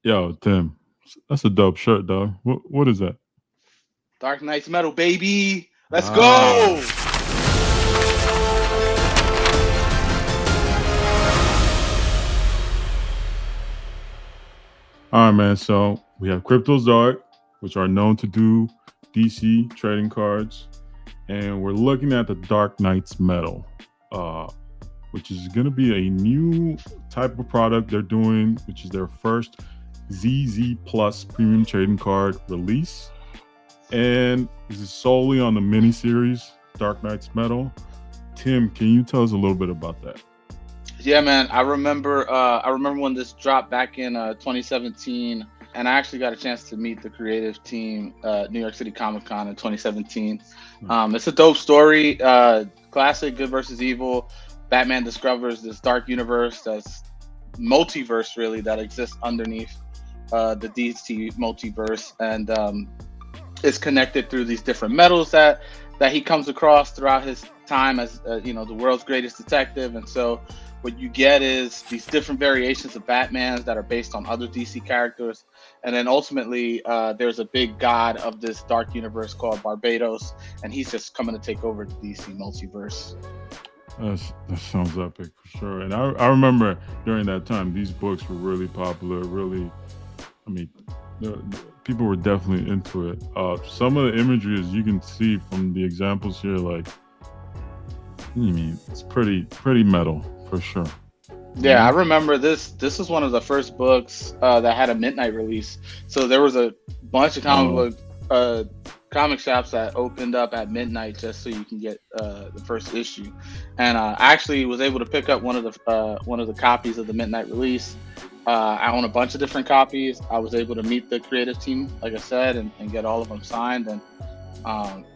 Yo, Tim, that's a dope shirt, dog. What is that? Dark Nights Metal, baby. Let's Ah, go. all right, man. So we have Crypto's Dark, which are known to do DC trading cards, and we're looking at the Dark Knights Metal, uh, which is going to be a new type of product they're doing, which is their first ZZ Plus premium trading card release, and this is solely on the mini series Dark Knights Metal. Tim, can you tell us a little bit about that? Yeah, man. I remember when this dropped back in 2017, and I actually got a chance to meet the creative team New York City Comic Con in 2017. It's a dope story. Classic good versus evil. Batman discovers this dark universe that's multiverse really that exists underneath the DC multiverse, and is connected through these different metals that he comes across throughout his time as the world's greatest detective. And so what you get is these different variations of Batmans that are based on other DC characters, and then ultimately there's a big god of this dark universe called Barbados, and he's just coming to take over the DC multiverse. That sounds epic for sure. And I remember during that time, these books were really popular. Really, I mean, people were definitely into it. Some of the imagery, as you can see from the examples here, like, I mean, it's pretty metal for sure. You Yeah, I know? remember this. This was one of the first books that had a midnight release. So there was a bunch of Uh, comic shops that opened up at midnight just so you can get the first issue. And I actually was able to pick up one of the copies of the midnight release. I own a bunch of different copies. I was able to meet the creative team, like I said, and get all of them signed. And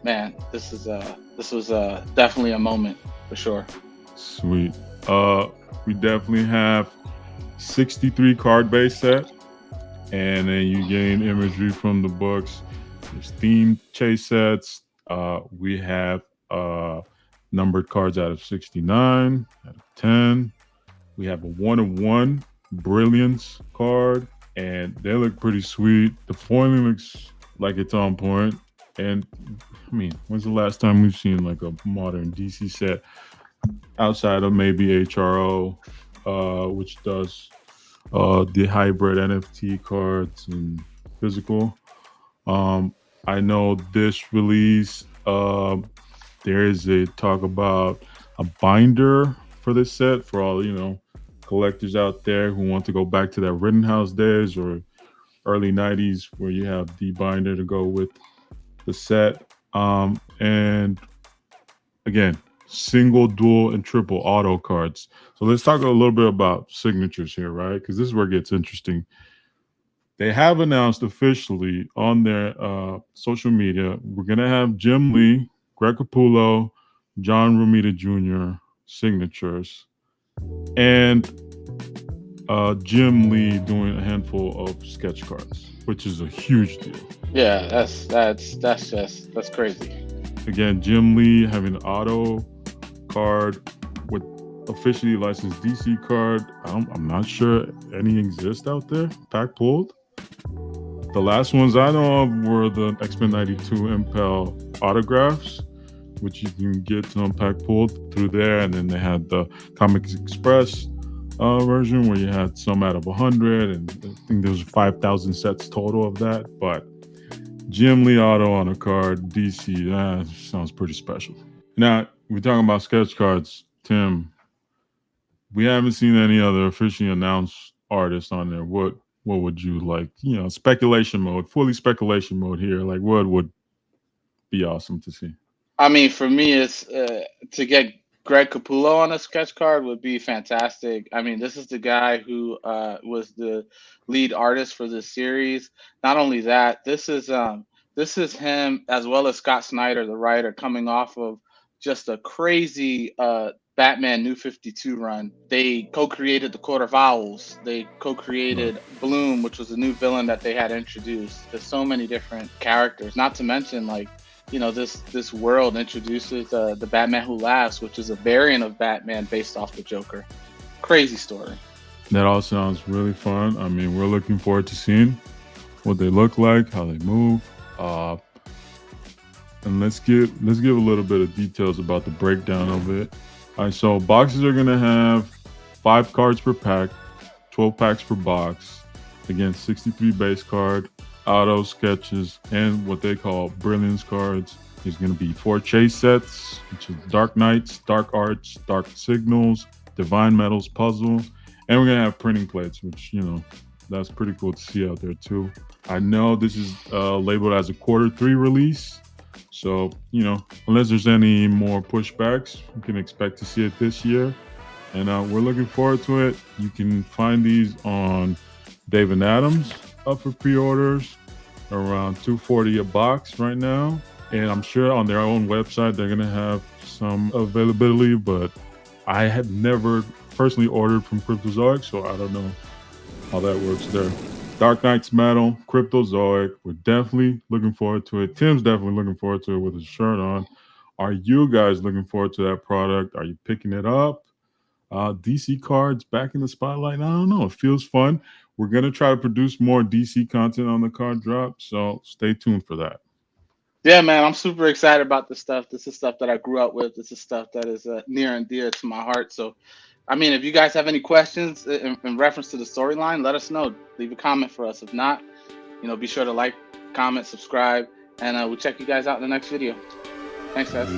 man, this was definitely a moment for sure. Sweet. We definitely have 63 card base set, and then you gain imagery from the books. There's themed chase sets. We have numbered cards out of 69, out of 10. We have a 1 of 1 brilliance card, and they look pretty sweet. The foiling looks like it's on point. And I mean, when's the last time we've seen like a modern DC set outside of maybe HRO, which does the hybrid NFT cards and physical? Um, I know this release, there is a talk about a binder for this set for all, collectors out there who want to go back to that Rittenhouse days or early 90s where you have the binder to go with the set. And again, single, dual, and triple auto cards. So let's talk a little bit about signatures here, right? Because this is where it gets interesting. They have announced officially on their social media we're gonna have Jim Lee, Greg Capullo, John Romita Jr. signatures, and Jim Lee doing a handful of sketch cards, which is a huge deal. Yeah, that's crazy. Again, Jim Lee having an auto card with officially licensed DC card. I'm not sure any exist out there. Pack pulled. The last ones I know of were the X-Men 92 Impel autographs, which you can get on Pack Pulled through there. And then they had the Comics Express version where you had some out of 100. And I think there was 5,000 sets total of that. But Jim Lee auto on a card, DC, that sounds pretty special. Now, we're talking about sketch cards. Tim, we haven't seen any other officially announced artists on there. What would you like? Speculation mode, fully speculation mode here. Like, what would be awesome to see? I mean, for me, it's to get Greg Capullo on a sketch card would be fantastic. I mean, this is the guy who was the lead artist for this series. Not only that, this is him as well as Scott Snyder, the writer, coming off of just a crazy Batman New 52 run. They co-created the Court of Owls. They Right. co-created Bloom, which was a new villain that they had introduced. There's so many different characters. Not to mention, like, this world introduces the Batman Who Laughs, which is a variant of Batman based off the Joker. Crazy story. That all sounds really fun. I mean, we're looking forward to seeing what they look like, how they move. And let's give a little bit of details about the breakdown of it. All right, so boxes are gonna have 5 cards per pack, 12 packs per box. Again, 63 base card, auto sketches, and what they call brilliance cards. There's gonna be 4 chase sets, which is Dark Nights, Dark Arts, Dark Signals, Divine Metals Puzzle, and we're gonna have printing plates, which that's pretty cool to see out there too. I know this is labeled as a Q3 release. So, unless there's any more pushbacks, we can expect to see it this year. And we're looking forward to it. You can find these on Dave and Adams up for pre-orders, around $240 a box right now. And I'm sure on their own website, they're going to have some availability, but I had never personally ordered from Cryptozoic, so I don't know how that works there. Dark Nights Metal, Cryptozoic. We're definitely looking forward to it. Tim's definitely looking forward to it with his shirt on. Are you guys looking forward to that product? Are you picking it up? DC cards back in the spotlight. I don't know. It feels fun. We're going to try to produce more DC content on the card drop, so stay tuned for that. Yeah, man, I'm super excited about this stuff. This is stuff that I grew up with. This is stuff that is near and dear to my heart. So, I mean, if you guys have any questions in reference to the storyline, let us know. Leave a comment for us. If not, be sure to like, comment, subscribe, and we'll check you guys out in the next video. Thanks, guys.